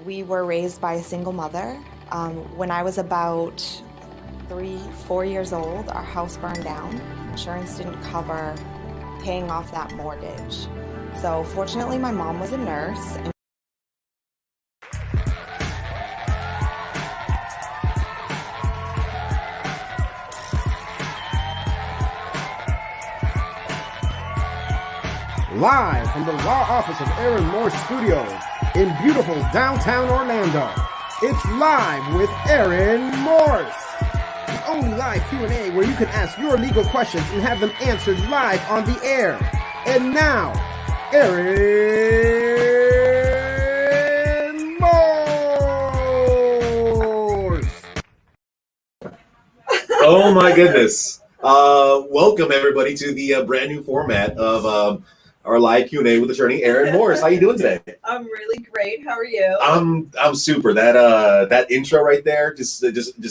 We were raised by a single mother. When I was about 4 years old, our house burned down. Insurance didn't cover paying off that mortgage. So fortunately, my mom was a nurse. Live from the law office of Aaron Morse Studios in beautiful downtown Orlando, it's Live with Aaron Morse. The only live Q&A where you can ask your legal questions and have them answered live on the air. And now, Aaron Morse. Oh my goodness. Welcome everybody to the brand new format of our live Q&A with attorney Aaron Morse. How you doing today? I'm really great. How are you? I'm super. That intro right there just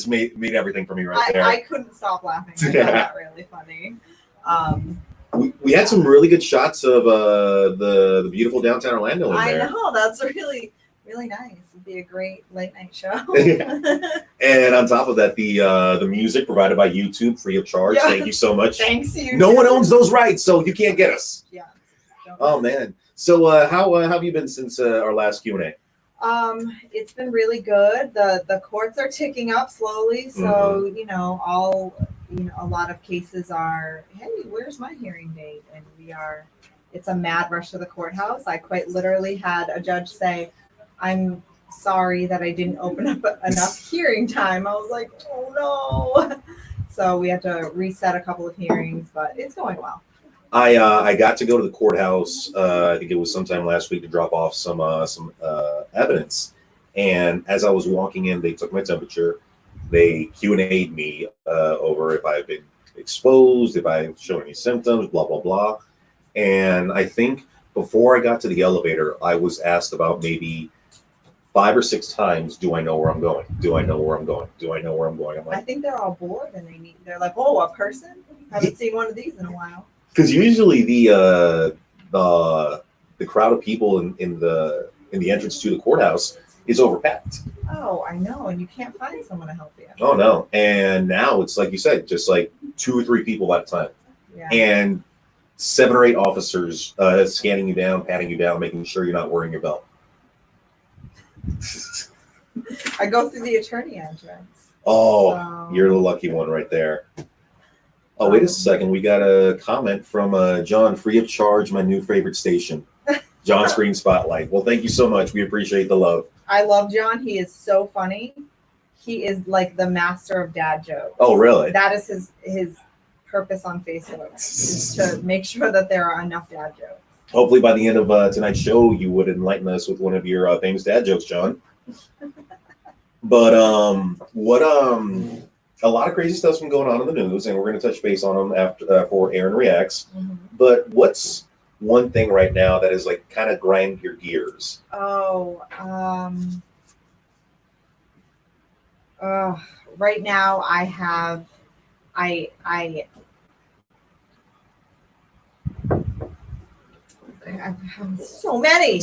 made everything for me right there. I couldn't stop laughing. I found that really funny. We had some really good shots of the beautiful downtown Orlando in there. I know, that's really nice. It'd be a great late night show. And on top of that, the music provided by YouTube free of charge. Yeah. Thank you so much. Thanks to you. No one owns those rights, so you can't get us. Yeah. Oh man. So how have you been since our last Q&A? It's been really good. The courts are ticking up slowly, so a lot of cases are, hey, where's my hearing date? And it's a mad rush to the courthouse. I quite literally had a judge say, I'm sorry that I didn't open up enough hearing time. I was like, oh no. So we had to reset a couple of hearings, but it's going well. I got to go to the courthouse. I think it was sometime last week to drop off some evidence. And as I was walking in, they took my temperature. They Q&A'd me over if I've been exposed, if I've shown any symptoms, blah, blah, blah. And I think before I got to the elevator, I was asked about maybe 5 or 6 times, do I know where I'm going? Do I know where I'm going? Do I know where I'm going? I'm like, I think they're all bored and they're like, oh, a person? Haven't seen one of these in a while. because usually the crowd of people in the entrance to the courthouse is overpacked. Oh, I know, and you can't find someone to help you. Oh no! And now it's like you said, just like 2 or 3 people at a time, Yeah. and 7 or 8 officers scanning you down, patting you down, making sure you're not wearing your belt. I go through the attorney entrance. Oh, So- you're the lucky one right there. Oh, wait a second. We got a comment from John, free of charge, my new favorite station. John Screen Spotlight. Well, thank you so much. We appreciate the love. I love John. He is so funny. He is like the master of dad jokes. Oh, really? That is his purpose on Facebook, is to make sure that there are enough dad jokes. Hopefully by the end of tonight's show, you would enlighten us with one of your famous dad jokes, John. But a lot of crazy stuff's been going on in the news, and we're going to touch base on them after for Aaron Reacts. Mm-hmm. But what's one thing right now that is like kind of grind your gears? Right now I have I have so many.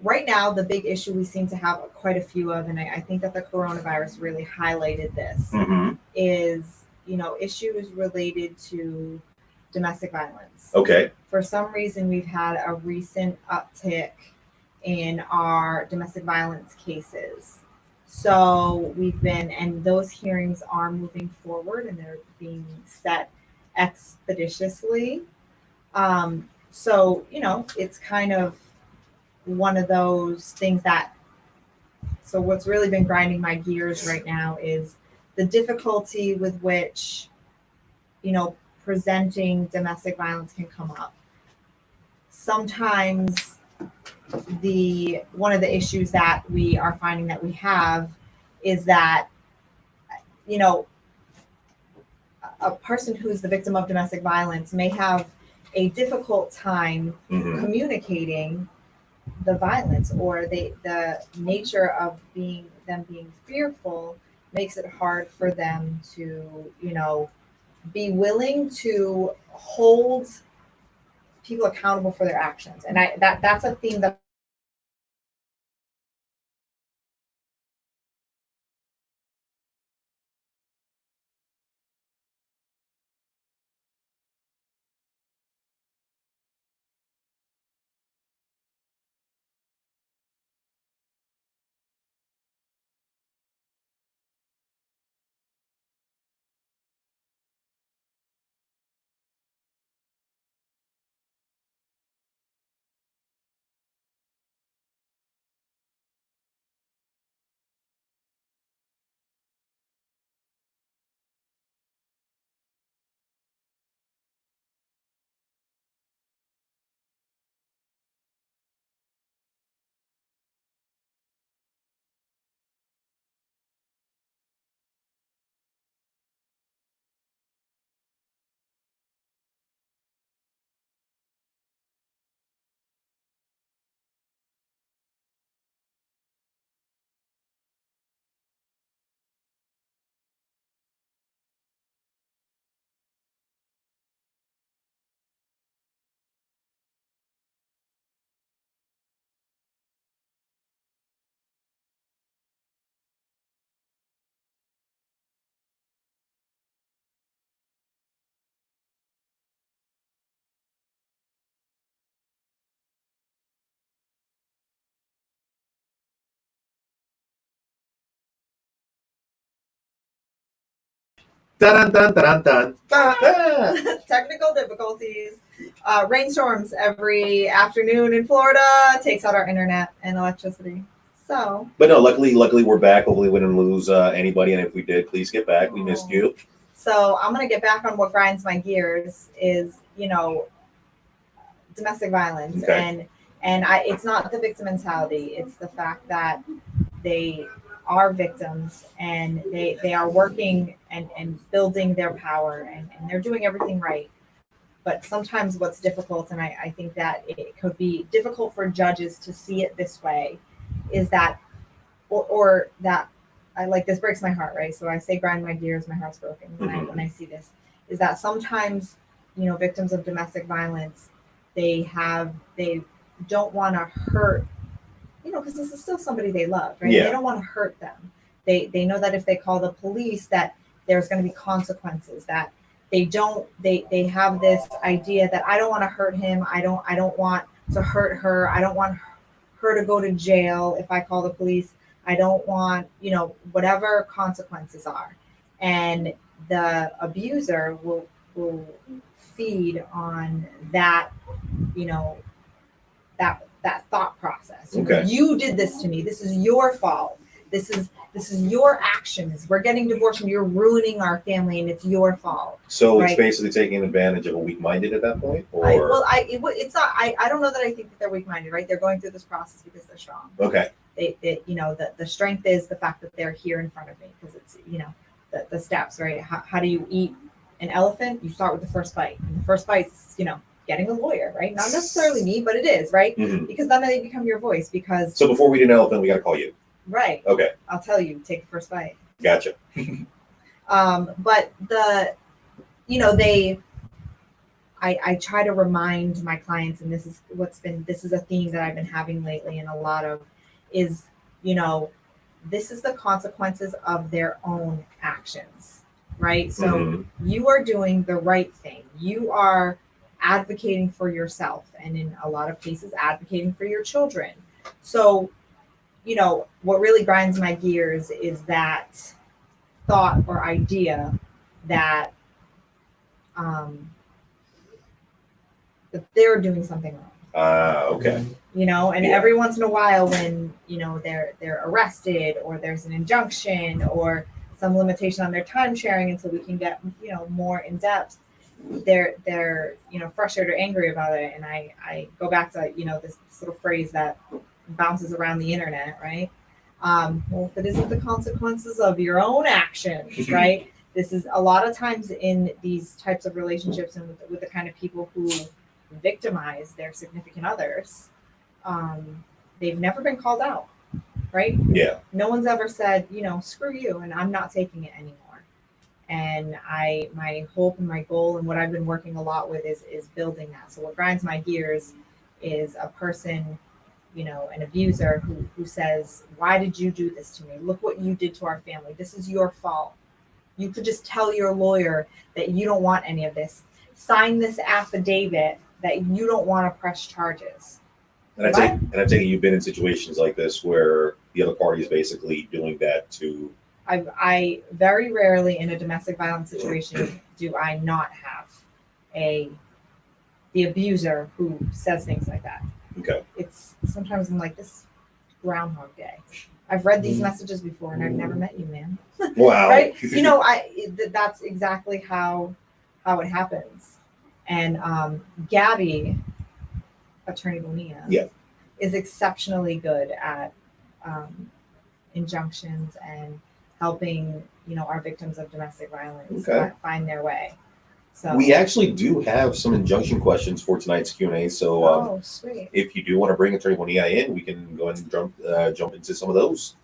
Right now, the big issue we seem to have quite a few of, and I think that the coronavirus really highlighted this, Mm-hmm. is, issues related to domestic violence. Okay. For some reason, we've had a recent uptick in our domestic violence cases. So and those hearings are moving forward and they're being set expeditiously. So, it's kind of one of those things so what's really been grinding my gears right now is the difficulty with which, presenting domestic violence can come up. Sometimes one of the issues that we are finding that we have is that, a person who's the victim of domestic violence may have a difficult time Mm-hmm. communicating the violence, or the nature of them being fearful makes it hard for them to, be willing to hold people accountable for their actions. And that's a theme that Dun, dun, dun, dun, dun, dun. technical difficulties. Rainstorms every afternoon in Florida takes out our internet and electricity. So, But no, luckily we're back. Hopefully we didn't lose anybody, and if we did, please get back. We missed you. so I'm gonna get back on what grinds my gears is, domestic violence. Okay. And it's not the victim mentality. It's the fact that they are victims and they are working and building their power and they're doing everything right. But sometimes what's difficult, and I think that it could be difficult for judges to see it this way, is that or that I like this breaks my heart, right? So I say grind my gears, my heart's broken when I see this, is that sometimes, victims of domestic violence, they don't want to hurt, because this is still somebody they love, right? Yeah. They don't want to hurt them. They know that if they call the police that there's going to be consequences, that they have this idea that I don't want to hurt him. I don't want to hurt her. I don't want her to go to jail if I call the police. I don't want, whatever consequences are. And the abuser will feed on that, that thought process. Okay. You did this to me. This is your fault. This is your actions. We're getting divorced and you're ruining our family and it's your fault. So it's Right. basically taking advantage of a weak-minded at that point, or It's not. I don't know that I think that they're weak-minded. Right? They're going through this process because they're strong. okay. The strength is the fact that they're here in front of me, because it's the steps, right? How do you eat an elephant? You start with the first bite, and the first bite's getting a lawyer, right? Not necessarily me, but it is, right? Mhm. Because then they become your voice. Because So before we do an elephant, we got to call you. right, Okay. I'll tell you, take the first bite. Gotcha. But I try to remind my clients, and this is a theme that I've been having lately, and a lot of is, this is the consequences of their own actions, right? So Mhm. you are doing the right thing. You are advocating for yourself, and in a lot of cases, advocating for your children. So, what really grinds my gears is that thought or idea that that they're doing something wrong. Okay. And Yeah. every once in a while when they're arrested, or there's an injunction or some limitation on their time sharing until we can get more in depth, they're frustrated or angry about it. And I go back to this little phrase that bounces around the internet, right? Well, if it isn't the consequences of your own actions, right? This is a lot of times in these types of relationships, and with the kind of people who victimize their significant others, they've never been called out, right? Yeah. No one's ever said, screw you, and I'm not taking it anymore. And my hope and my goal and what I've been working a lot with is building that. So what grinds my gears is a person, an abuser who says, why did you do this to me? Look what you did to our family. This is your fault. You could just tell your lawyer that you don't want any of this. Sign this affidavit that you don't want to press charges. And I take it you've been in situations like this where the other party is basically doing that to. I very rarely in a domestic violence situation do I not have the abuser who says things like that. Okay. It's sometimes I'm like, this Groundhog Day. I've read these messages before and I've never met you, man. Wow. Right? That's exactly how it happens. And Gabby, Attorney Bonilla, is exceptionally good at injunctions and helping, our victims of domestic violence find their way. So we actually do have some injunction questions for tonight's Q&A. So sweet. If you do want to bring Attorney Bonilla in, we can go ahead and jump into some of those.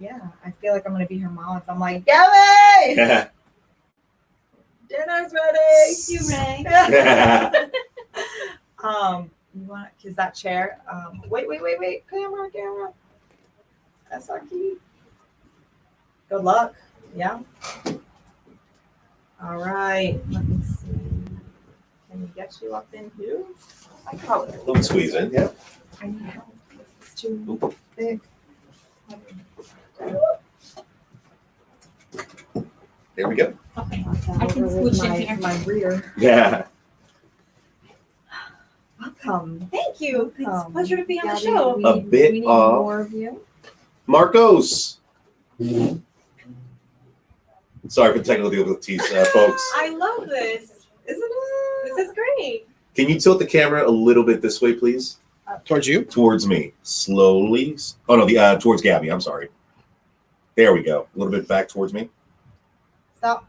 Yeah, I feel like I'm going to be her mom if I'm like, Gabby! Dinner's ready! You ready? You want to kiss that chair? Wait. Camera. That's our key. Good luck. Yeah. All right. Let me see. Can we get you up in here? I probably. Let me squeeze in. Yeah. I need help. It's too big. There we go. Okay. I can switch in here. My rear. Yeah. Welcome. Thank you. It's a pleasure to be on the Gabby, show. A bit we need of- more of you. Marcos. Sorry for the technical difficulties, folks. I love this. Isn't it? This is great. Can you tilt the camera a little bit this way, please? Towards you? Towards me. Slowly. Oh, no, towards Gabby. I'm sorry. There we go. A little bit back towards me. Stop.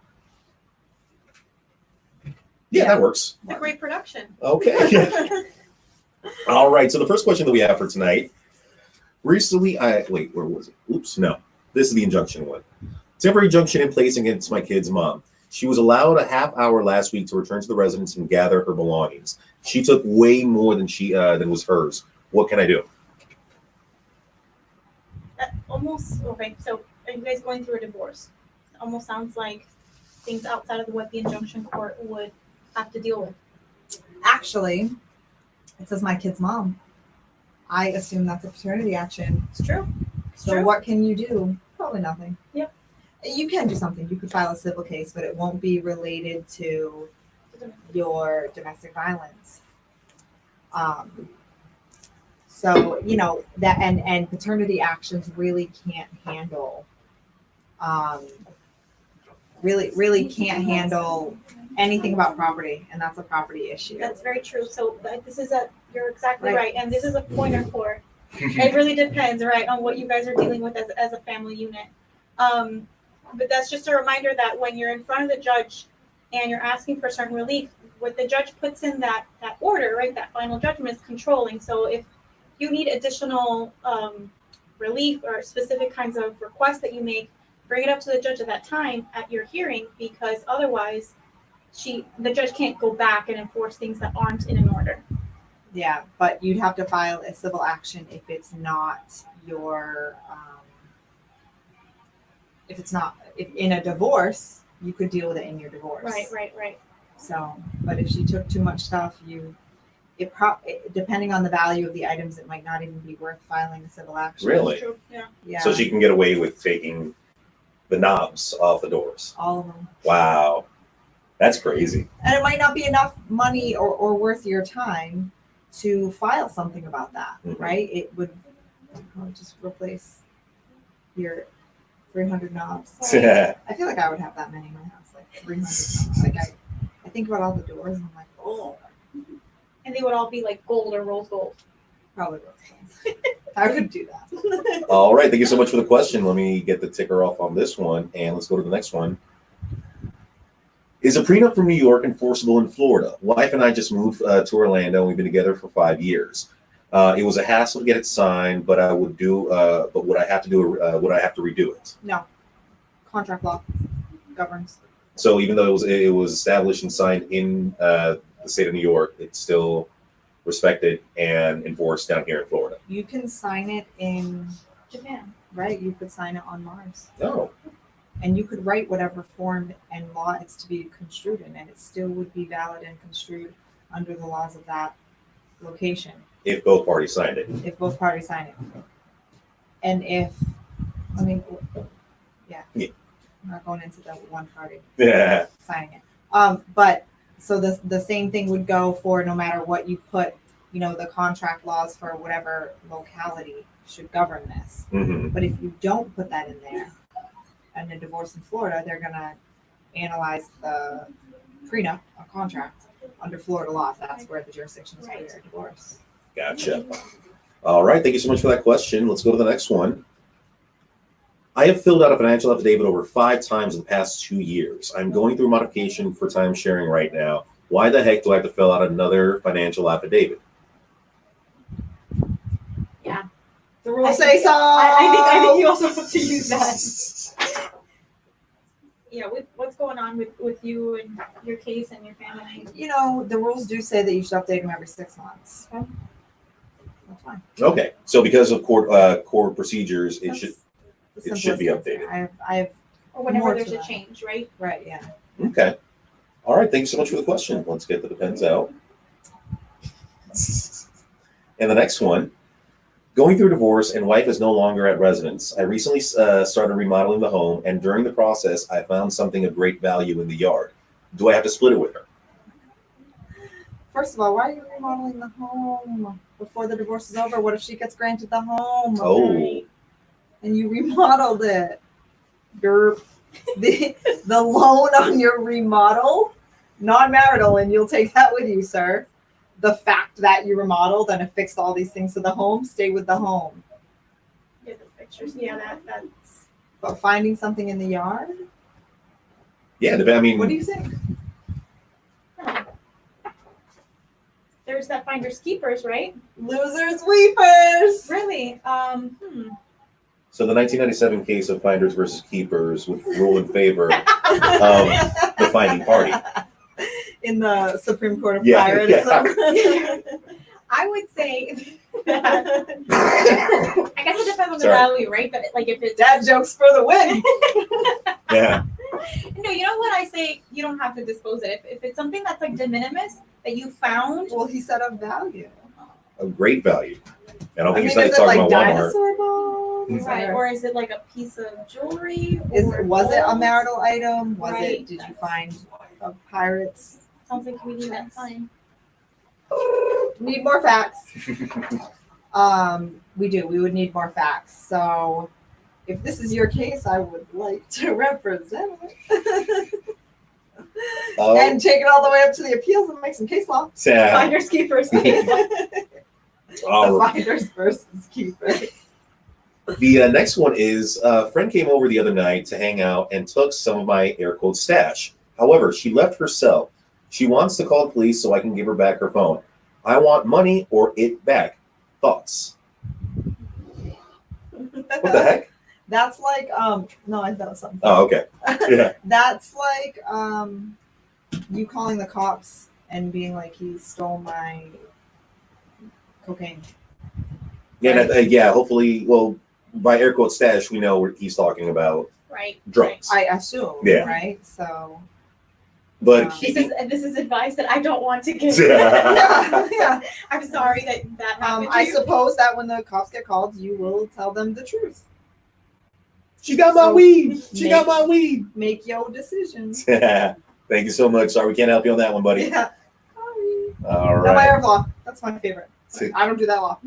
Yeah, that works. It's a great production. Okay. All right. So the first question that we have for tonight. Recently, wait, where was it? Oops, no. This is the injunction one. Temporary injunction in place against my kid's mom. She was allowed a half hour last week to return to the residence and gather her belongings. She took way more than than was hers. What can I do? Okay. So are you guys going through a divorce? It almost sounds like things outside of what the injunction court would have to deal with. Actually, it says my kid's mom. I assume that's a paternity action. It's true. So True. what can you do? Probably nothing. Yep. You can do something. You could file a civil case, but it won't be related to your domestic violence. So that and paternity actions really can't handle. Really can't handle anything about property, and that's a property issue. That's very true. So you're exactly Right. right. And this is a pointer for, it really depends, right, on what you guys are dealing with as a family unit. But that's just a reminder that when you're in front of the judge and you're asking for certain relief, what the judge puts in that order, right, that final judgment is controlling. So if you need additional relief or specific kinds of requests that you make, bring it up to the judge at that time at your hearing, because otherwise the judge can't go back and enforce things that aren't in an order. Yeah, but you'd have to file a civil action if it's not your. If in a divorce, you could deal with it in your divorce. Right. So, but if she took too much stuff, depending on the value of the items, it might not even be worth filing a civil action. Really? True. Yeah. Yeah. So she can get away with taking the knobs off the doors. All of them. Wow. That's crazy. And it might not be enough money or worth your time to file something about that, right? It would just replace your 300 knobs. Yeah. I feel like I would have that many in my house, like 300 knobs. Like I think about all the doors and I'm like, oh, And they would all be like gold or rose gold. probably rose. I would do that. All right. Thank you so much for the question. Let me get the ticker off on this one, and let's go to the next one. Is a prenup from New York enforceable in Florida? Wife and I just moved to Orlando, and we've been together for 5 years. It was a hassle to get it signed, but would I have to redo it? No. Contract law governs. So even though it was established and signed in the state of New York, it's still respected and enforced down here in Florida. You can sign it in Japan. right. You could sign it on Mars, Oh, and you could write whatever form and law it's to be construed in, and it still would be valid and construed under the laws of that location if both parties signed it. if both parties sign it. And if, I mean, yeah. I'm not going into the one party Yeah. signing it. But so the same thing would go for no matter what you put, the contract laws for whatever locality should govern this. Hmm. But if you don't put that in there, and a divorce in Florida, they're gonna analyze the prenup, a contract, under Florida law. That's where the jurisdiction is for your divorce. Gotcha. All right. Thank you so much for that question. Let's go to the next one. I have filled out a financial affidavit over 5 times in the past 2 years. I'm going through a modification for time sharing right now. Why the heck do I have to fill out another financial affidavit? Yeah. The rules say so. I think you also have to use that. Yeah, with what's going on with you and your case and your family. The rules do say that you should update them every 6 months. Okay. That's fine. Okay. So because of court procedures, it should be Simplest updated. answer. I have Or whenever More there's to a that. change, right? right, yeah. Okay. All right. Thank you so much for the question. Let's get the depends out. And the next one. Going through divorce and wife is no longer at residence. I recently started remodeling the home, and during the process, I found something of great value in the yard. Do I have to split it with her? First of all, why are you remodeling the home before the divorce is over? What if she gets granted the home Oh, and you remodeled it? The loan on your remodel, non-marital, and you'll take that with you, sir. The fact that you remodeled and affixed all these things to the home, stay with the home. Yeah, the pictures. Yeah, that's. But finding something in the yard, yeah. I mean, what do you think? There's that finders keepers, right? Losers, weepers. Really? so the 1997 case of finders versus keepers would rule in favor of the finding party. In the Supreme Court of Yeah, Piratism. I would say that, I guess it depends on the Sorry. value, right? But like if it's Dad jokes for the win. Yeah. no, you know what I say? You don't have to dispose it. If it's something that's like de minimis that you found, Well, he said of value. Of great value. I don't think he's is it talking like about Walmart. dinosaur bones? right? Or is it like a piece of jewelry? Was it a gold? marital item? Was Right. it? Did you find a pirate's? Sounds like we need that fine. Need more facts. We do. We would need more facts. So, if this is your case, I would like to represent it and take it all the way up to the appeals and make some case law. Yeah. Finders keepers. The All right. finders versus keepers. The next one is a friend came over the other night to hang out and took some of my air quote stash. However, she left herself. She wants to call the police so I can give her back her phone. I want money or it back. Thoughts? What the heck? That's like no, I thought something. Oh, okay. Yeah. That's like you calling the cops and being like, he stole my cocaine. Yeah, hopefully, well, by air quote stash, we know what he's talking about Right. drugs. I assume, Yeah. right? So But This is advice that I don't want to give. yeah. I'm sorry that happened to I you. suppose that when the cops get called, you will tell them the truth. she got my So, weed. She make- got my weed. Make your decisions. Thank you so much. Sorry, we can't help you on that one, buddy. Yeah. Sorry. All No, my right. Arab law. That's my favorite. I don't do that law.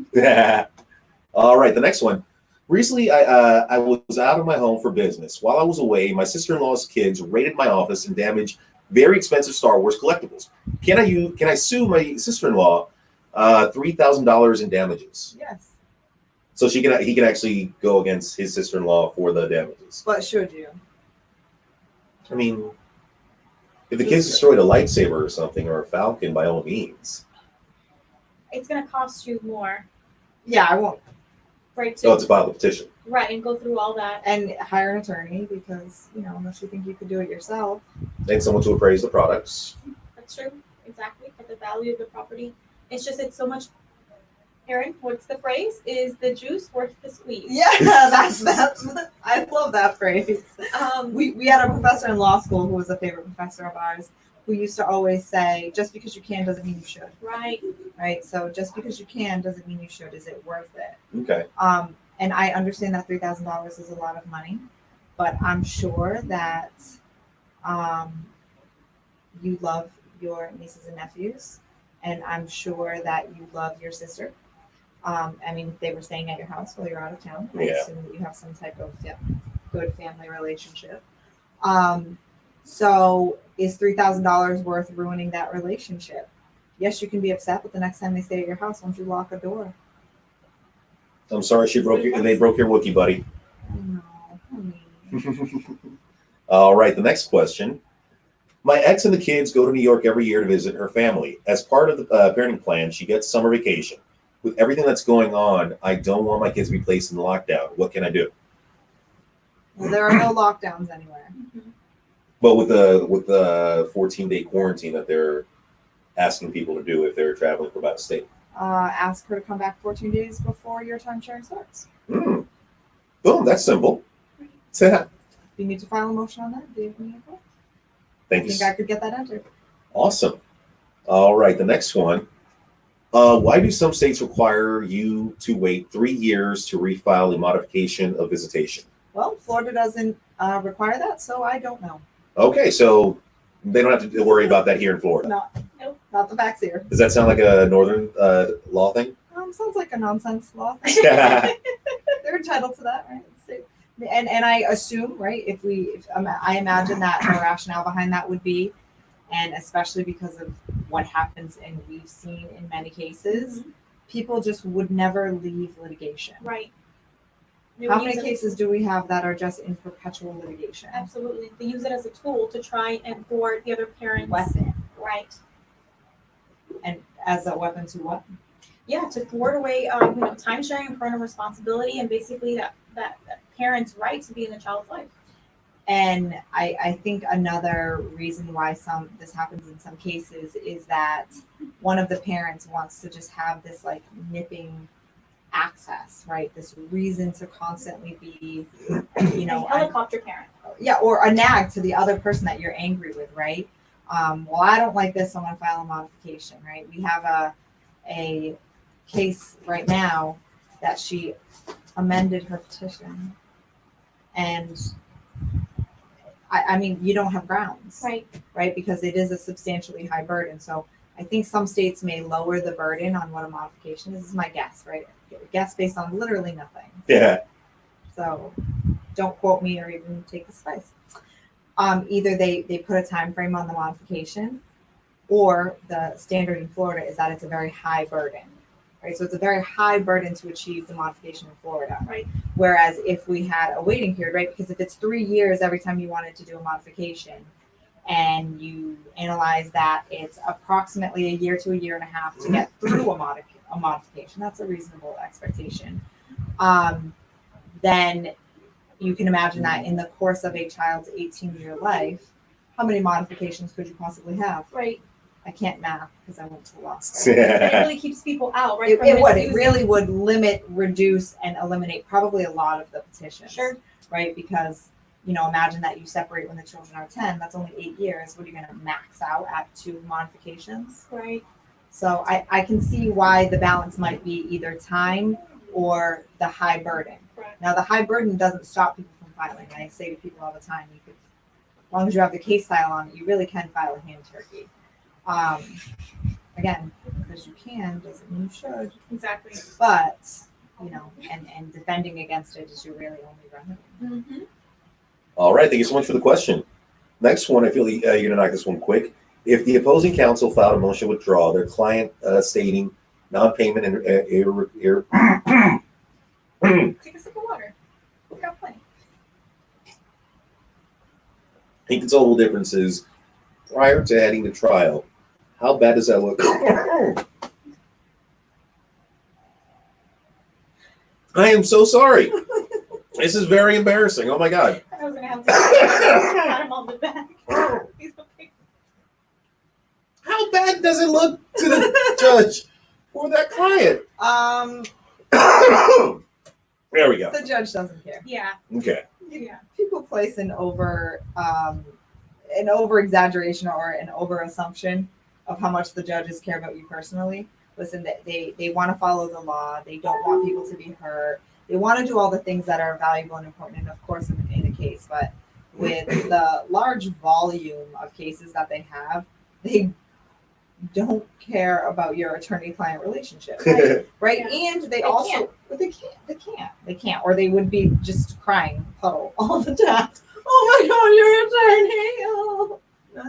All right, the next one. Recently, I was out of my home for business. While I was away, my sister-in-law's kids raided my office and damaged very expensive Star Wars collectibles. Can I sue my sister-in-law $3,000 in damages? Yes. So he can actually go against his sister-in-law for the damages. But should you? I mean, if the kids destroyed a lightsaber or something or a falcon, by all means. It's gonna cost you more. Yeah, I won't. Right. Oh, to file the petition. Right, and go through all that. And hire an attorney because, unless you think you could do it yourself. And someone to appraise the products. That's true. Exactly. For the value of the property. It's so much. Erin, what's the phrase? Is the juice worth the squeeze? Yeah, that's I love that phrase. We had a professor in law school who was a favorite professor of ours who used to always say, just because you can doesn't mean you should. Right. Right. So just because you can doesn't mean you should. Is it worth it? Okay. And I understand that $3,000 is a lot of money, but I'm sure that you love your nieces and nephews, and I'm sure that you love your sister. I mean, if they were staying at your house while you're out of town, I assume that you have some type of good family relationship. So is $3,000 worth ruining that relationship? Yes, you can be upset, but the next time they stay at your house, won't you lock a door? I'm sorry they broke your Wookiee, buddy. No, honey. All right, the next question. My ex and the kids go to New York every year to visit her family. As part of the parenting plan, she gets summer vacation. With everything that's going on, I don't want my kids to be placed in lockdown. What can I do? Well, there are no lockdowns anywhere. Mm-hmm. But with the 14-day quarantine that they're asking people to do if they're traveling for about a state. Ask her to come back 14 days before your time sharing starts. Boom, that's simple. You need to file a motion on that. Do you have any info? Thank I you. think I could get that entered. Awesome. All right, the next one. Why do some states require you to wait 3 years to refile a modification of visitation? Well, Florida doesn't require that, so I don't know. Okay, so they don't have to worry about that here in Florida. Not the facts here. Does that sound like a northern law thing? Sounds like a nonsense law thing. They're entitled to that, right? And I assume, right, I imagine that the rationale behind that would be, and especially because of what happens and we've seen in many cases, people just would never leave litigation. Right. How many cases do we have that are just in perpetual litigation? Absolutely. They use it as a tool to try and thwart the other parent's weapon. Right. And as a weapon to what? Yeah, to thwart away time sharing and parental responsibility, and basically that parent's right to be in the child's life. And I think another reason why this happens in some cases is that one of the parents wants to just have this like nipping access, right? This reason to constantly be, helicopter parent. Yeah, or a nag to the other person that you're angry with, right? Well, I don't like this, so I'm gonna file a modification, right? We have a case right now that she amended her petition, and I mean, you don't have grounds, right? Because it is a substantially high burden. So I think some states may lower the burden on what a modification is. This is my guess, right? Guess based on literally nothing. Yeah. So don't quote me or even take the spice. Either they put a time frame on the modification, or the standard in Florida is that it's a very high burden, right? So it's a very high burden to achieve the modification in Florida, right? Whereas if we had a waiting period, right? Because if it's 3 years every time you wanted to do a modification, and you analyze that it's approximately a year to a year and a half to get through a modification, that's a reasonable expectation. Then you can imagine that in the course of a child's 18-year life, how many modifications could you possibly have? Right. I can't math because I went to law school. It really keeps people out, right? It really would limit, reduce, and eliminate probably a lot of the petitions. Sure. Right? Because, imagine that you separate when the children are 10, that's only 8 years. What are you going to max out at 2 modifications? Right. So I can see why the balance might be either time or the high burden. Right. Now, the high burden doesn't stop people from filing. I say to people all the time, as long as you have the case file on it, you really can file a hand turkey. Again, because you can doesn't mean you should. Exactly. But, and defending against it is your really only remedy. Mm-hmm. All right, thank you so much for the question. Next one, I feel you're going to knock this one quick. If the opposing counsel filed a motion to withdraw, their client stating non-payment and Take a sip of water. We got plenty. inconsolable differences prior to heading to trial, how bad does that look? I am so sorry. This is very embarrassing. Oh my God. I was gonna have to pat him on the back. He's okay. How bad does it look to the judge for that client? There we go. The judge doesn't care. Yeah. Okay. Yeah. People place an over exaggeration or an over assumption of how much the judges care about you personally. Listen, they want to follow the law. They don't want people to be hurt. They want to do all the things that are valuable and important, and of course, in a case. But with the large volume of cases that they have, they don't care about your attorney-client relationship, right? Yeah. And they also they can't, or they would be just crying puddle all the time. Oh my God, you're attorney. Oh,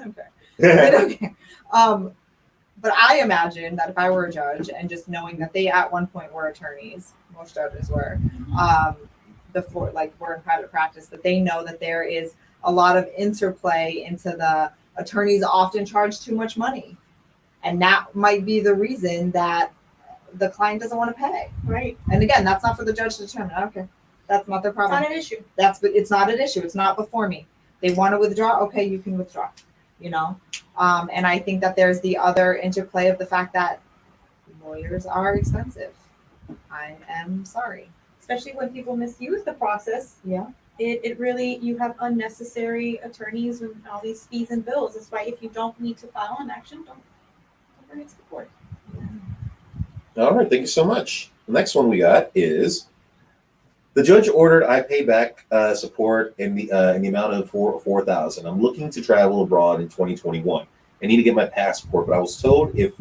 okay. Okay. But I imagine that if I were a judge and just knowing that they at one point were attorneys, most judges were, before like were in private practice, that they know that there is a lot of interplay into the attorneys often charge too much money. And that might be the reason that the client doesn't want to pay. Right. And again, that's not for the judge to determine. I don't care. That's not their It's problem. not an issue. It's not an issue. It's not before me. They want to withdraw. Okay, you can withdraw. You know, and I think that there's the other interplay of the fact that lawyers are expensive. I am sorry. Especially when people misuse the process. Yeah. It really, you have unnecessary attorneys and all these fees and bills. That's why if you don't need to file an action, don't bring it to the court. All right. Thank you so much. The next one we got is the judge ordered I pay back support in the amount of $4,000. I'm looking to travel abroad in 2021. I need to get my passport, but I was told if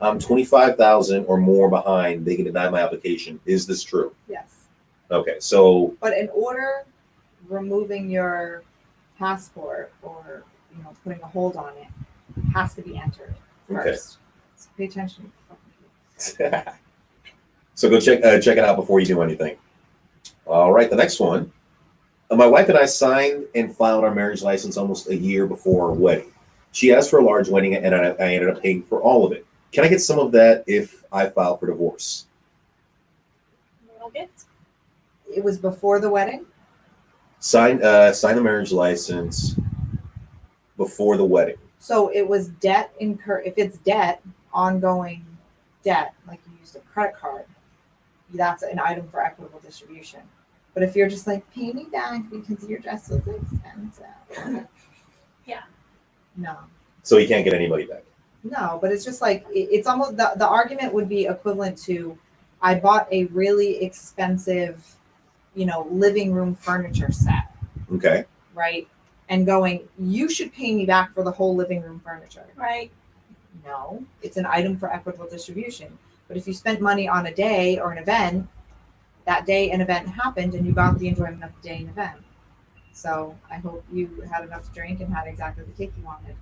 I'm 25,000 or more behind, they can deny my application. Is this true? Yes. Okay. So, But in order removing your passport or putting a hold on it has to be entered first. So pay attention. so go check it out before you do anything. All right, the next one. My wife and I signed and filed our marriage license almost a year before our wedding. She asked for a large wedding, and I ended up paying for all of it. Can I get some of that if I file for divorce? Little gift. It was before the wedding. Sign the marriage license before the wedding. So it was debt if it's debt, ongoing debt, like you used a credit card, that's an item for equitable distribution. But if you're just like, pay me back because your dress was expensive. Yeah. No. So he can't get any money back. No, but it's just like, it's almost, the argument would be equivalent to, I bought a really expensive, living room furniture set. Okay. Right? And going, you should pay me back for the whole living room furniture. Right. No, it's an item for equitable distribution. But if you spent money on a day or an event, that day an event happened and you got the enjoyment of the day and event. So I hope you had enough to drink and had exactly the cake you wanted.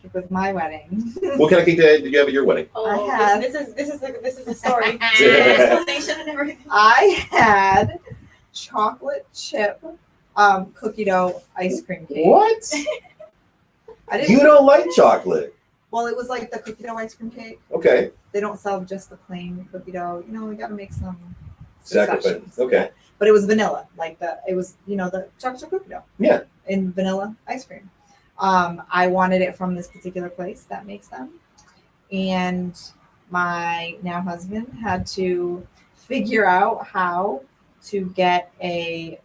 Like with my wedding. What kind of cake did you have at your wedding? Oh, I had- this is the story. Explanation and everything. I had chocolate chip cookie dough ice cream cake. What? I didn't. You don't like chocolate? Well, it was like the cookie dough ice cream cake. Okay. They don't sell just the plain cookie dough. We got to make some Sacrifice. exceptions. Okay. But it was vanilla, it was the chocolate chip cookie dough. Yeah. In vanilla ice cream. I wanted it from this particular place that makes them, and my now husband had to figure out how to get a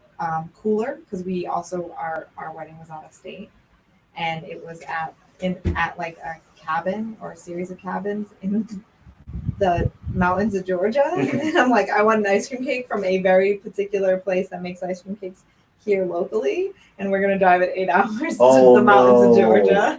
cooler because we also our wedding was out of state, and it was at like a cabin or a series of cabins in the mountains of Georgia. And I'm like, I want an ice cream cake from a very particular place that makes ice cream cakes here locally, and we're gonna drive it 8 hours to the mountains of Georgia.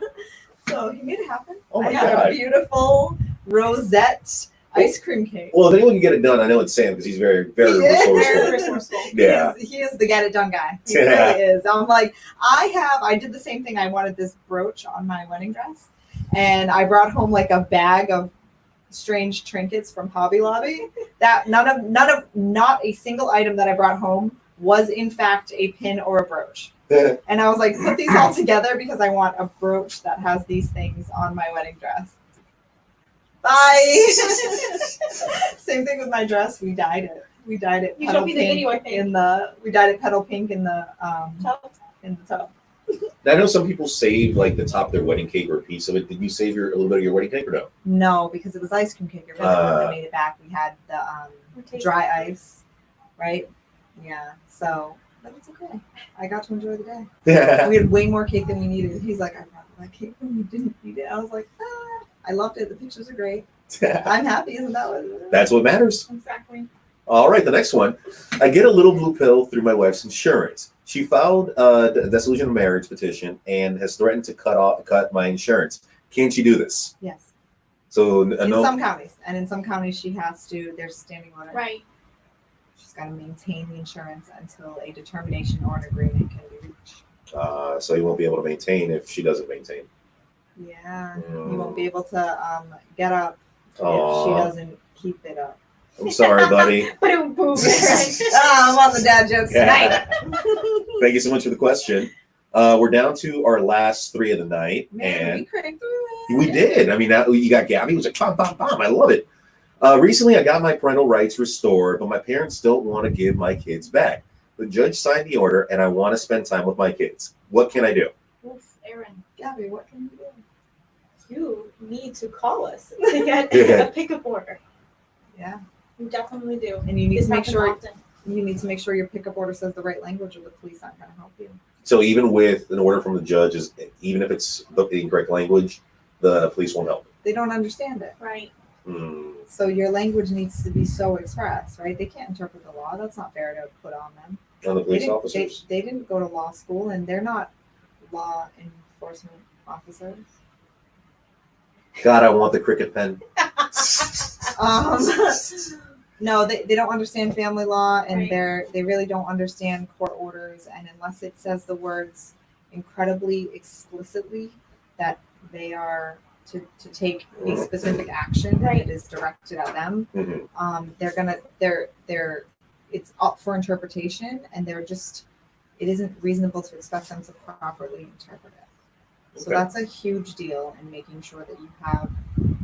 So he made it happen. Oh my I had God. a beautiful rosette ice cream cake. Well, if anyone can get it done, I know it's Sam because he's very, very He is. resourceful. Very resourceful. Yeah. He is the get it done guy. He Yeah. really is. I'm like, I did the same thing. I wanted this brooch on my wedding dress, and I brought home like a bag of strange trinkets from Hobby Lobby. That not a single item that I brought home was in fact a pin or a brooch. And I was like, put these all together because I want a brooch that has these things on my wedding dress. Bye. Same thing with my dress. We dyed it. We dyed it You petal showed me the pink video, I think. we dyed it petal pink in the So, tub. Now, I know some people save like the top of their wedding cake or a piece of it. Did you save a little bit of your wedding cake or no? No, because it was ice cream cake. It really wouldn't have made it back. We had the dry ice, right? Yeah. So, but it's okay. I got to enjoy the day. Yeah. We had way more cake than we needed. He's like, I brought that cake when you didn't eat it. I was like, I loved it. The pictures are great. I'm happy. Isn't that what? That's what matters. exactly. All right, the next one. I get a little blue pill through my wife's insurance. She filed a dissolution of marriage petition and has threatened to cut my insurance. Can she do this? Yes. So In no. some counties, and in some counties, she has to. There's standing order. Right. She's got to maintain the insurance until a determination or an agreement can be reached. So you won't be able to maintain if she doesn't maintain. Yeah, you won't be able to get up if she Aw. doesn't keep it up. I'm sorry, buddy. Boom, boom. I'm on the dad jokes tonight. Thank you so much for the question. We're down to our last three of the night, Man, we and cranked through it. we did. I mean, now you got Gabby. It was like bam, bam, bam. I love it. Recently, I got my parental rights restored, but my parents don't want to give my kids back. The judge signed the order, and I want to spend time with my kids. What can I do? Oof, Aaron, Gabby, what can you do? you need to call us to get a pickup order. Yeah, You definitely do. and you need This to make happens sure often. your pickup order says the right language, or the police aren't going to help you. So even with an order from the judge, even if it's the incorrect language, the police won't help. They don't understand it. Right. Hmm. So your language needs to be so expressed, right? They can't interpret the law. That's not fair to put on them. On the They police didn't, officers. they didn't go to law school, and they're not law enforcement officers. God, I want the cricket pen. No, they don't understand family law, and Right. they really don't understand court orders. And unless it says the words incredibly explicitly that they are to take a specific action that Right. it is directed at them, Mhm. they're it's up for interpretation, and it isn't reasonable to expect them to properly interpret it. So Okay. that's a huge deal in making sure that you have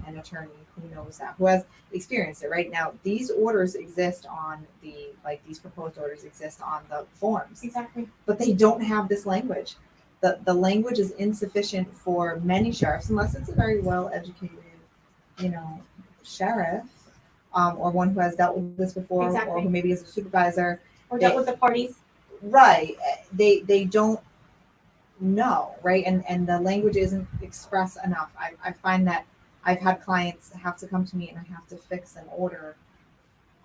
an attorney who knows that, who has experienced it. Right now, these orders exist on these proposed orders exist on the forms, Exactly. but they don't have this language. The language is insufficient for many sheriffs, unless it's a very well educated, sheriff, or one who has dealt with this before, or Exactly. who maybe is a supervisor. Or dealt with the parties. Right. They don't know, right? And the language isn't express enough. I find that I've had clients have to come to me and I have to fix an order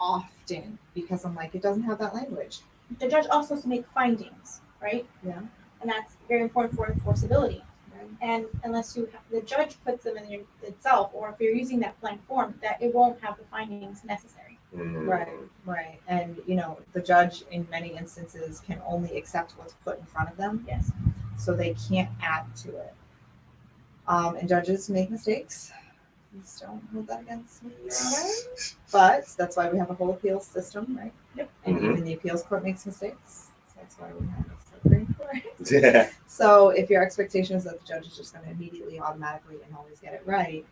often because I'm like, it doesn't have that language. The judge also has to make findings, right? Yeah. And that's very important for enforceability. Right. And unless the judge puts them in itself, or if you're using that blank form, that it won't have the findings necessary. Mhm. Right. And the judge in many instances can only accept what's put in front of them. Yes. So they can't add to it. And judges make mistakes. Please don't hold that against me, Your Honor. But that's why we have a whole appeals system, right? Yep. And Mhm. even the appeals court makes mistakes. So that's why we have a Supreme Court. Yeah. So if your expectation is that the judge is just going to immediately, automatically, and always get it right,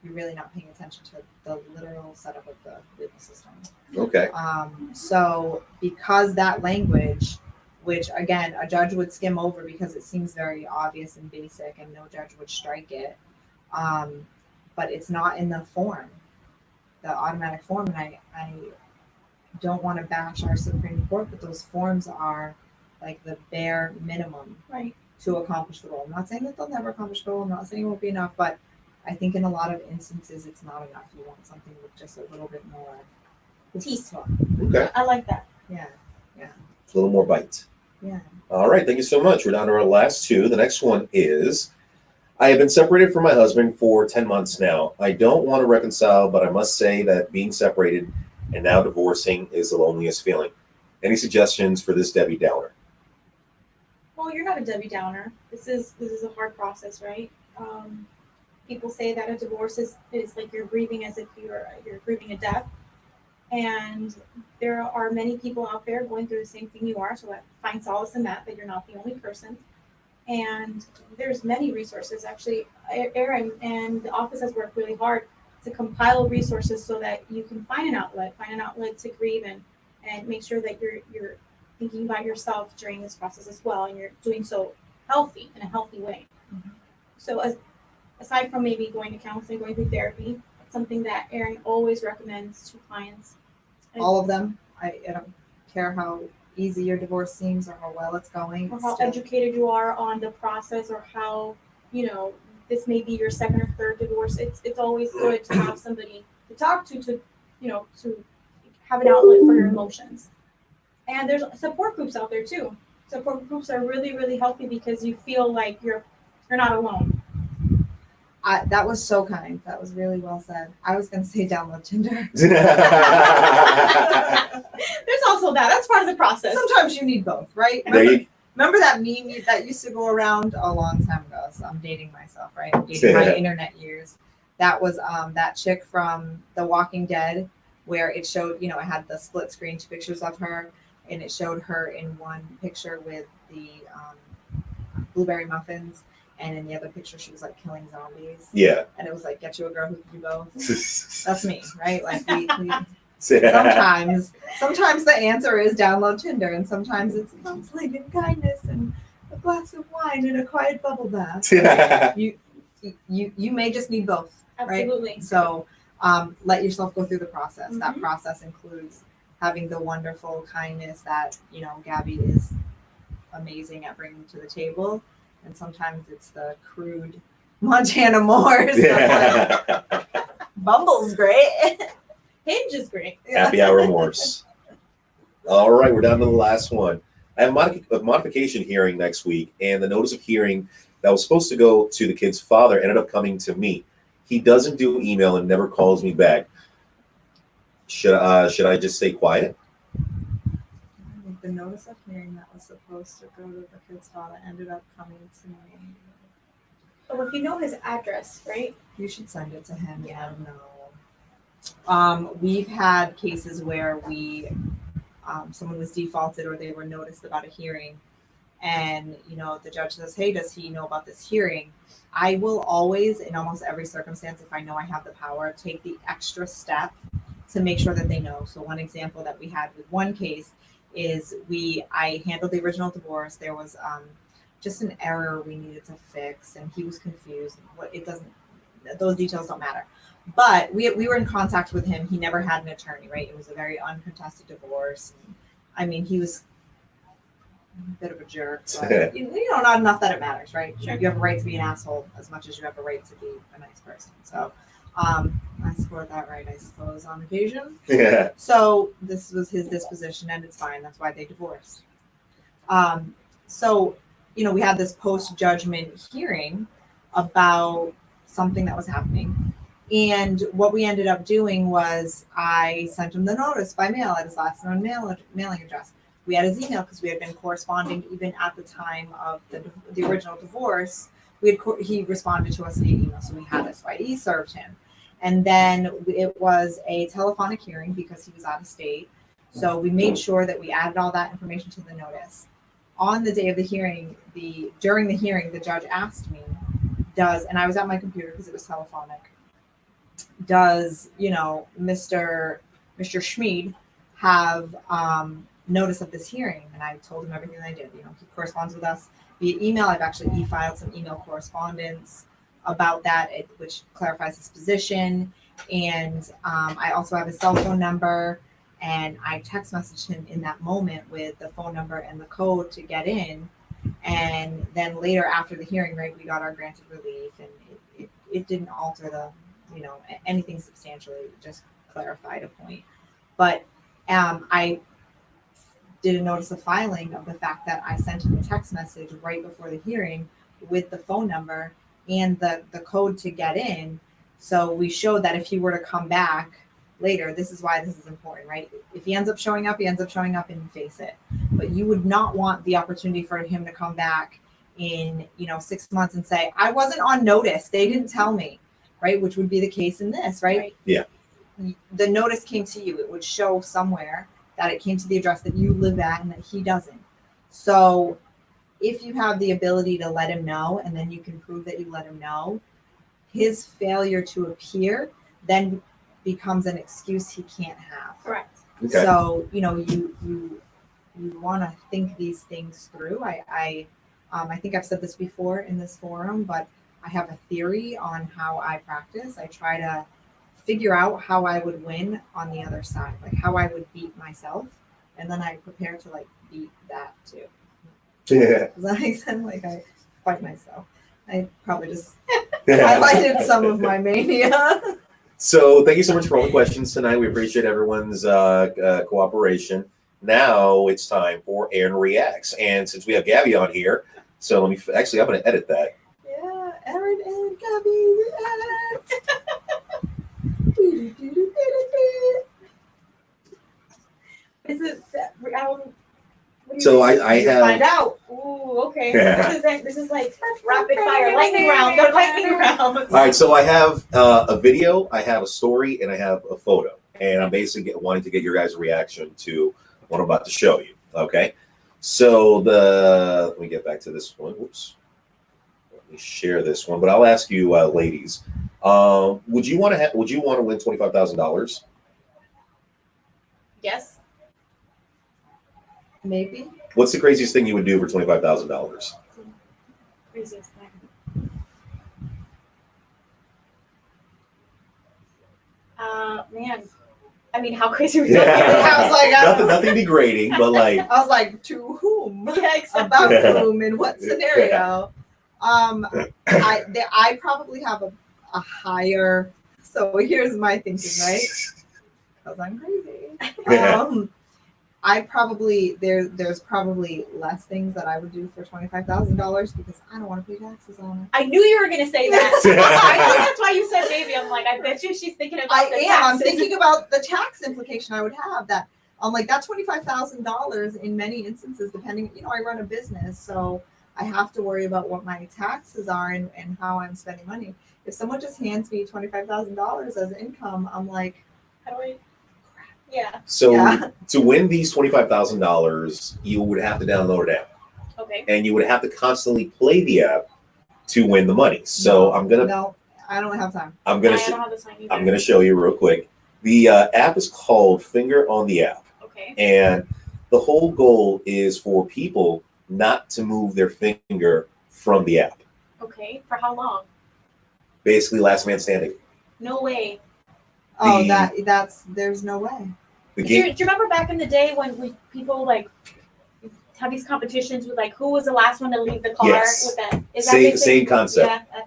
you're really not paying attention to the literal setup of the legal system. Okay. So because that language, which again a judge would skim over because it seems very obvious and basic, and no judge would strike it, but it's not in the form, the automatic form. And I don't want to bash our Supreme Court, but those forms are like the bare minimum Right. to accomplish the role. I'm not saying that they'll never accomplish the role. I'm not saying it won't be enough, but I think in a lot of instances it's not enough. You want something with just a little bit more Teeth. Okay. I like that. Yeah. A little more bite. Yeah. All right. Thank you so much. We're down to our last two. The next one is I have been separated from my husband for 10 months now. I don't want to reconcile, but I must say that being separated and now divorcing is the loneliest feeling. Any suggestions for this Debbie Downer? Well, you're not a Debbie Downer. This is a hard process, right? People say that a divorce is like you're grieving as if you're grieving a death, and there are many people out there going through the same thing you are. So find solace in that you're not the only person. And there's many resources. Actually, Aaron and the office has worked really hard to compile resources so that you can find an outlet to grieve and make sure that you're thinking about yourself during this process as well, and you're doing so healthy in a healthy way. So aside from maybe going to counseling, going through therapy, something that Erin always recommends to clients. All of them. I don't care how easy your divorce seems or how well it's going. Or how educated you are on the process, or how, this may be your second or third divorce. It's always good to have somebody to talk to have an outlet for your emotions. And there's support groups out there too. Support groups are really, really healthy because you feel like you're not alone. That was so kind. That was really well said. I was going to say download Tinder. There's also that. That's part of the process. Sometimes you need both, right? Remember that meme that used to go around a long time ago? So I'm dating myself, right? I'm dating my internet years. That was that chick from The Walking Dead, where it showed, it had the split screen, 2 pictures of her, and it showed her in one picture with the blueberry muffins, and in the other picture she was like killing zombies. Yeah. And it was like, get you a girl who can do both. That's me, right? Like we sometimes the answer is download Tinder, and sometimes it's counseling and kindness and a glass of wine and a quiet bubble bath. You may just need both. Absolutely. Right? So let yourself go through the process. Mm-hmm. That process includes having the wonderful kindness that, Gabby is amazing at bringing to the table. And sometimes it's the crude Montana Morse. Yeah. Bumble's great. Hinge is great. Happy hour Morse. All right, we're down to the last one. I have a modification hearing next week, and the notice of hearing that was supposed to go to the kid's father ended up coming to me. He doesn't do email and never calls me back. Should I just stay quiet? The notice of hearing that was supposed to go to the kid's father ended up coming to me. Well, if you know his address, right? You should send it to him. Yeah. Let him know. We've had cases where someone was defaulted or they were noticed about a hearing, and the judge says, hey, does he know about this hearing? I will always, in almost every circumstance, if I know I have the power, take the extra step to make sure that they know. So one example that we had with one case is I handled the original divorce. There was just an error we needed to fix, and he was confused. Those details don't matter. But we were in contact with him. He never had an attorney, right? It was a very uncontested divorce. I mean, he was a bit of a jerk, but not enough that it matters, right? Sure. You have a right to be an asshole as much as you have a right to be a nice person. So I support that right, I suppose, on occasion. Yeah. So this was his disposition, and it's fine. That's why they divorced. So we had this post-judgment hearing about something that was happening. And what we ended up doing was I sent him the notice by mail at his last known mailing address. We had his email because we had been corresponding even at the time of the original divorce. He responded to us via email, so we had this, right? He served him. And then it was a telephonic hearing because he was out of state. So we made sure that we added all that information to the notice. On the day of the hearing, during the hearing, the judge asked me, and I was at my computer because it was telephonic, does, Mr. Schmid have notice of this hearing? And I told him everything I did. He corresponds with us via email. I've actually e-filed some email correspondence about that, which clarifies his position. And I also have his cell phone number, and I text messaged him in that moment with the phone number and the code to get in. And then later after the hearing, right, we got our granted relief, and it didn't alter anything substantially, just clarified a point. But I did a notice of filing of the fact that I sent him a text message right before the hearing with the phone number and the code to get in. So we showed that if he were to come back later, this is why this is important, right? If he ends up showing up, he ends up showing up, and you face it. But you would not want the opportunity for him to come back in 6 months and say, I wasn't on notice, they didn't tell me, right? Which would be the case in this, right? Yeah. The notice came to you. It would show somewhere that it came to the address that you live at and that he doesn't. So if you have the ability to let him know, and then you can prove that you let him know, his failure to appear then becomes an excuse he can't have. Correct. Okay. So, you want to think these things through. I think I've said this before in this forum, but I have a theory on how I practice. I try to figure out how I would win on the other side, like how I would beat myself, and then I prepare to like beat that too. Yeah. Does that make sense? Like I fight myself. I probably just highlighted some of my mania. So thank you so much for all the questions tonight. We appreciate everyone's cooperation. Now it's time for Aaron Reacts. And since we have Gabby on here, so let me, actually, I'm going to edit that. Yeah, Aaron and Gabby react. This is So I have. Find out. Ooh, okay. Yeah. This is like rapid fire, lightning round, the lightning round. All right, so I have a video, I have a story, and I have a photo. And I'm basically wanting to get your guys' reaction to what I'm about to show you. Okay, so let me get back to this one. Whoops. Let me share this one, but I'll ask you, ladies, would you want to win $25,000? Yes. Maybe. What's the craziest thing you would do for $25,000? Craziest thing. Man. I mean, how crazy are we talking I was like, nothing degrading, but like. I was like, to whom? Yeah, exactly. About Yeah. whom? In what scenario? I probably have a higher. So here's my thinking, right? Because I'm crazy. Yeah. I probably there's probably less things that I would do for $25,000 because I don't want to pay taxes on it. I knew you were gonna say that. I knew that's why you said baby. I'm like, I bet you she's thinking about the taxes. I'm thinking about the tax implication I would have. That I'm like that $25,000 in many instances, depending. I run a business, so I have to worry about what my taxes are and how I'm spending money. If someone just hands me $25,000 as income, I'm like, How do I? Yeah. So Yeah. to win these $25,000, you would have to download an app, Okay. and you would have to constantly play the app to win the money. So no, I don't have time. I'm I gonna don't have the sign either. I'm gonna show you real quick. The app is called Finger on the App, Okay. and the whole goal is for people not to move their finger from the app. Okay. For how long? Basically, last man standing. No way. Oh, The- there's no way. The Do you game. remember back in the day when people like have these competitions with like who was the last one to leave the car Yes. with that? Is Same- that same concept. Yeah.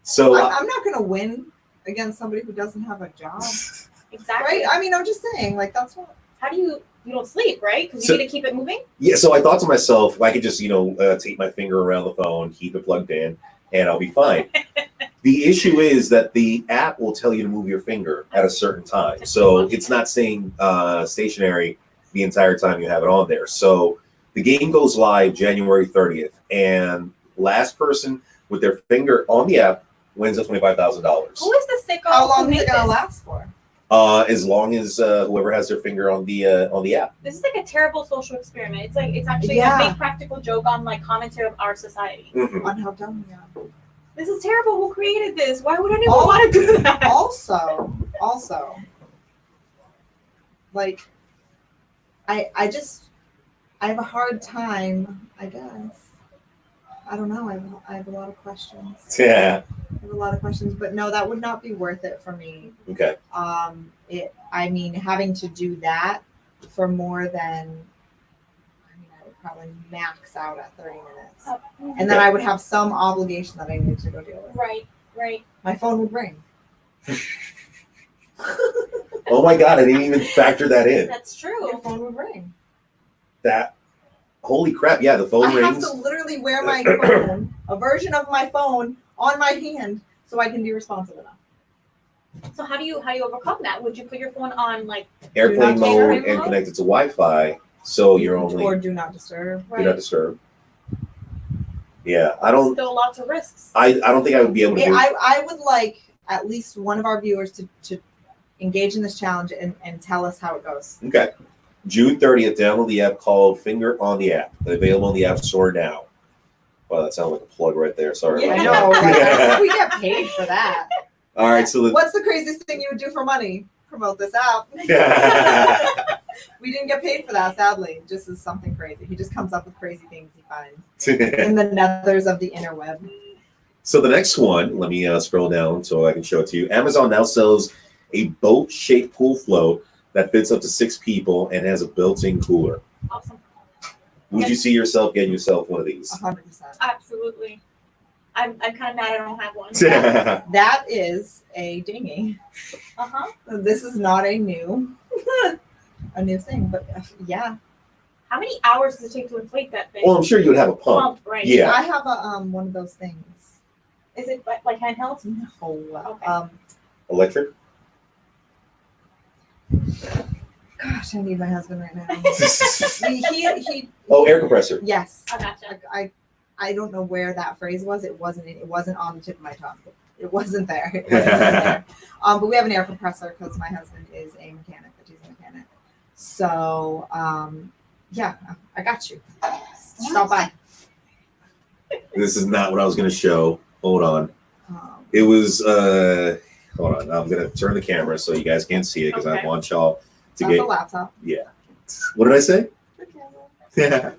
So I'm not gonna win against somebody who doesn't have a job, Exactly. right? I mean, I'm just saying, like that's what. How do you don't sleep, right? Because So- you need to keep it moving. yeah, so I thought to myself, I could just take my finger around the phone, keep it plugged in, and I'll be fine. The issue is that the app will tell you to move your finger at a certain time, so it's not staying stationary the entire time you have it on there. So the game goes live January 30th, and last person with their finger on the app wins the $25,000. Who is the sicko? How long who is made it gonna this? last for? As long as whoever has their finger on the app. This is like a terrible social experiment. It's actually Yeah. a big practical joke on like commentary of our society. Mhm. On how dumb we are. This is terrible. Who created this? Why would anyone Oh. want to do that? Also, like, I have a hard time. I guess I don't know. I have a lot of questions. Yeah. I have a lot of questions, but no, that would not be worth it for me. Okay. I mean, having to do that for more than, I would probably max out at 30 minutes. And then I would have some obligation that I needed to go deal with. Right. My phone would ring. Oh my God, I didn't even factor that in. That's true. My phone would ring. That, holy crap! Yeah, the phone I have rings. to literally wear my phone, a version of my phone, on my hand so I can be responsive enough. So how do you overcome that? Would you put your phone on like Airplane Do not mode disturb. and connected to Wi-Fi, so you're only Or do not disturb. do not disturb. Yeah, I don't. Still lots of risks. I don't think I would be able to do. I would like at least one of our viewers to engage in this challenge and tell us how it goes. Okay. June 30th, download the app called Finger on the App. Available in the App Store now. Wow, that sounded like a plug right there. Sorry. I about know. that. Right? We get paid for that. All right, so What's the craziest thing you would do for money? Promote this app. We didn't get paid for that, sadly. Just as something crazy. He just comes up with crazy things he finds in the nethers of the interweb. So the next one, let me scroll down so I can show it to you. Amazon now sells a boat-shaped pool float that fits up to 6 people and has a built-in cooler. Awesome. Would you see yourself getting yourself one of these? 100%. Absolutely. I'm kind of mad I don't have one. That is a dinghy. Uh-huh. This is not a new thing, but yeah. How many hours does it take to inflate that thing? Well, I'm sure you would have a pump. Right? Yeah. I have a one of those things. Is it like handheld? No. Okay. Electric? Gosh, I need my husband right now. he Oh, air compressor. Yes. I gotcha. I don't know where that phrase was. It wasn't on the tip of my tongue. It wasn't there. It wasn't there. But we have an air compressor because my husband is a mechanic, but he's a mechanic. So yeah, I got you. Stop by. This is not what I was going to show. Hold on. It was, hold on. I'm going to turn the camera so you guys can't see it because I Okay. want y'all to That's get. a laptop. Yeah. What did I say? The camera. Yeah.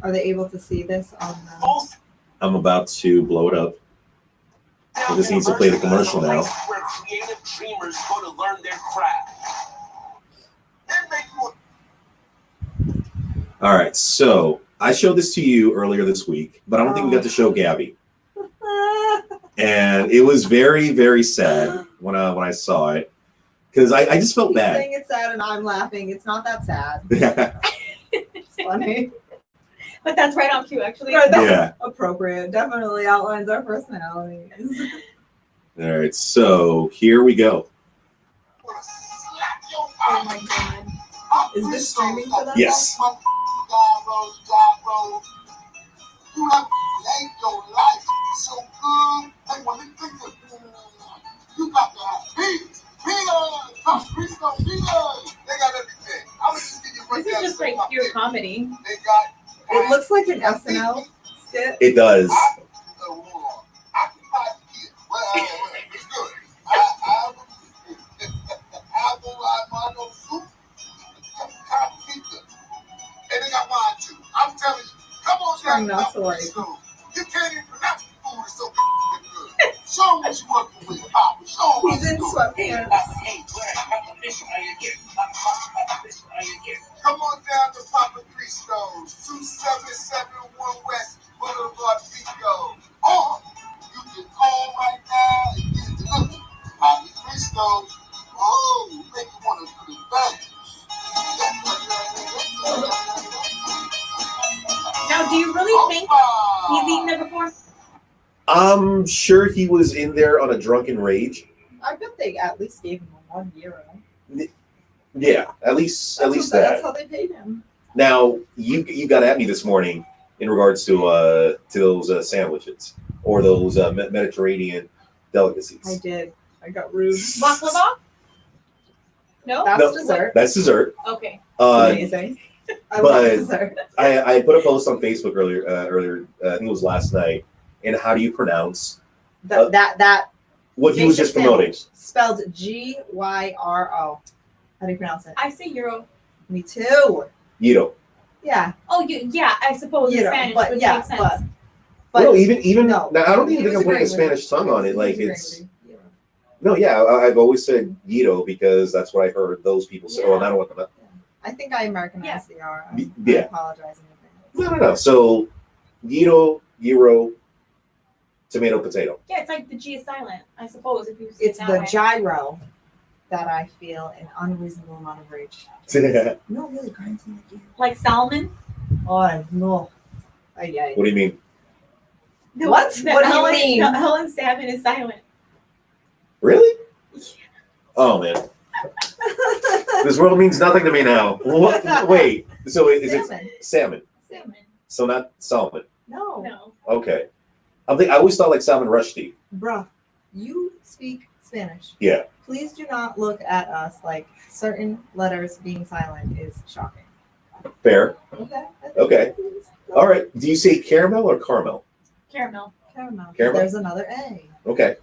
Are they able to see this on the... I'm about to blow it up. I just need to play the commercial now. Where creative dreamers go to learn their craft. All right. So I showed this to you earlier this week, but I don't think we got to show Gabby. And it was very, very sad when I saw it because I just felt He's bad. saying it's sad and I'm laughing. It's not that sad. Yeah. It's funny. But that's right on cue, actually. Right, that's Yeah. appropriate. Definitely outlines our personalities. All right. So here we go. Oh my god. Is this streaming for them? Yes. You have made your life so good. And when you think of you got to have Peter. They got everything. I was just thinking right This is just like pure comedy. They got It looks like an SNL skit. It does. hold on. Occupied kids. Well, it's good. I know soup. And they got wine too. I'm telling you. Come on, Trying not to like. You can't even pronounce the food. It's so good. Show them what you're working with, Papa. Show them what He's in sweatpants. Come on down to Papa Cristo's, 2771 West Boulevard, Pico. Or you can call right now and get it delivered. Papa Cristo's. Oh, you make you want to do the best. Now, do you really think he's eaten it before? I'm sure he was in there on a drunken rage. I bet they at least gave him a €1. Yeah, at least That's that. how they paid him. Now you got at me this morning in regards to those sandwiches or those Mediterranean delicacies. I did. I got rude. Baklava? No? That's No. dessert. That's dessert. Okay. Amazing. I but- love dessert. I put a post on Facebook earlier. I think it was last night. And how do you pronounce That what he was just promoting? sandwich, spelled Gyro. How do you pronounce it? I say Euro. Me too. Gyro. Yeah. Oh, yeah, I suppose in Gyro. Spanish, But which yeah, makes sense. but No, even no. now I don't He even think was I'm putting a agreeing with Spanish tongue on it. Like He was it's agreeing with you. no, yeah. I've always said Gyro because that's what I heard those people say. Well, I don't want to. I think I Americanized the R. Yeah. I apologize in advance. No. So gyro, tomato, potato. Yeah, it's like the G is silent, I suppose, if you say It's it the that way. gyro that I feel an unreasonable amount of rage. What No, really grinds me like you. Like salmon? Oh, no. Ay, do you mean? No, What? the What do you Helen, mean? the Helen salmon is silent. Really? Oh man, this world means nothing to me now. What? Wait. So is it Salmon. salmon? Salmon. So not salmon. No. No. Okay. I always thought like salmon rushdie. Bruh, you speak Spanish. Yeah. Please do not look at us like certain letters being silent is shocking. Fair. Okay? Okay. All right. Do you say caramel or caramel? Caramel. Caramel. Caramel? There's another A. Okay.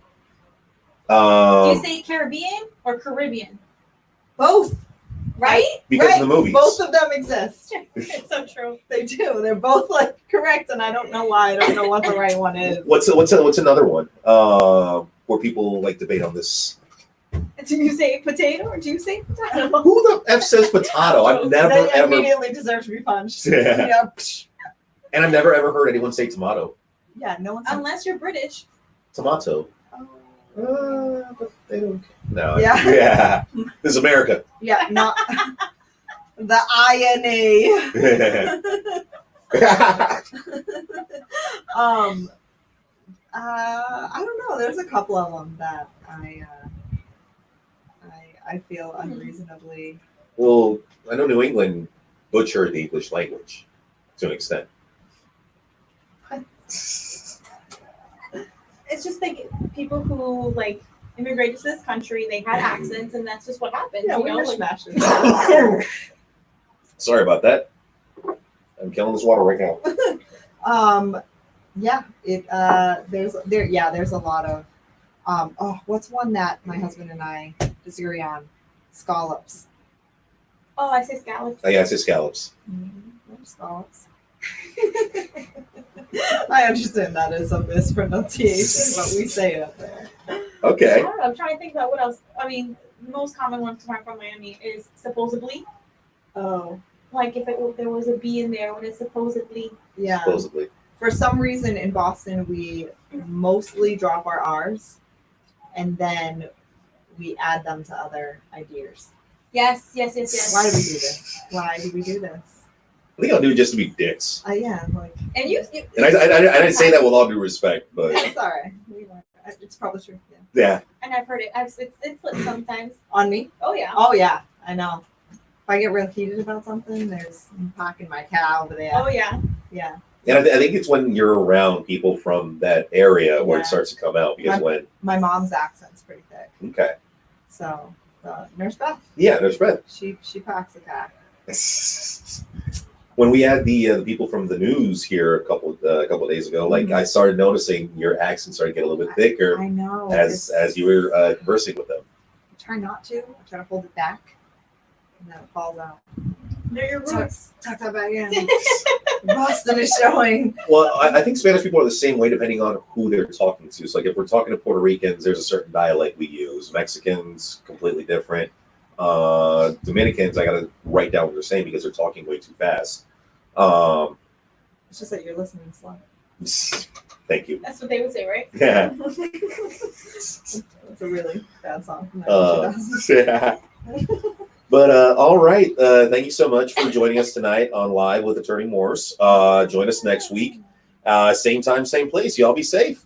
Do Um, you say Caribbean or Caribbean? Both. Right? because right. of the movies. Both of them exist. It's so true. They do. They're both like correct, and I don't know why. I don't know what the right one is. What's another one? Where people like debate on this. Do you say potato or do you say potato? Who the F says potato? I've never They ever, immediately deserve to be punched. Yeah. Yeah. Psh. and I've never ever heard anyone say tomato. Yeah. No one's. Unless you're British. Tomato. Oh. But they don't. No. Yeah. Yeah. This is America. Yeah. Not the INA. I don't know. There's a couple of them that I feel unreasonably. Well, I know New England butchered the English language to an extent. It's just like people who like immigrated to this country, they had accents, and that's just what happens. Yeah, you we know, like, mishmashed it. Sorry about that. I'm killing this water right now. Yeah, there's a lot of what's one that my husband and I disagree on? Scallops. oh, I say scallops. Oh, yeah, I say scallops. Scallops. I understand that is a mispronunciation, but we say it there. I Okay. don't know, I'm trying to think about what else. I mean, the most common one to find from Miami is supposedly. Oh, Like if there was a B in there when it's supposedly. yeah. Supposedly. For some reason in Boston, we mostly drop our R's and then we add them to other ideas. Yes. Why do we do this? Why do we do this? I think I'll do it just to be dicks. Yeah, like And you And I didn't say that with all due respect, but it's all right. It's probably true. Yeah. yeah. And I've heard it. It's slipped sometimes. On me? Oh yeah. Oh yeah, I know. If I get real heated about something, I'm parking my car over there. Oh yeah. Yeah. And I think it's when you're around people from that area where Yeah. it starts to come out. Because when, My mom's accent's pretty thick, okay. so Nurse Beth, Yeah, there's red. she parks the car. When we had the people from the news here a couple of days ago, like I started noticing your accent started to get a little bit thicker I know. as you were conversing with them. I try not to. I try to hold it back, and then it falls out. They're your roots. Tuck that back in. Boston is showing. Well, I think Spanish people are the same way depending on who they're talking to. So, like, if we're talking to Puerto Ricans, there's a certain dialect we use. Mexicans, completely different. Dominicans, I got to write down what they're saying because they're talking way too fast. It's just that you're listening slow. Thank you. That's what they would say, right? Yeah. It's a really bad song from the 2000s. Yeah. But all right, thank you so much for joining us tonight on Live with Attorney Morse. Join us next week, same time, same place. Y'all be safe.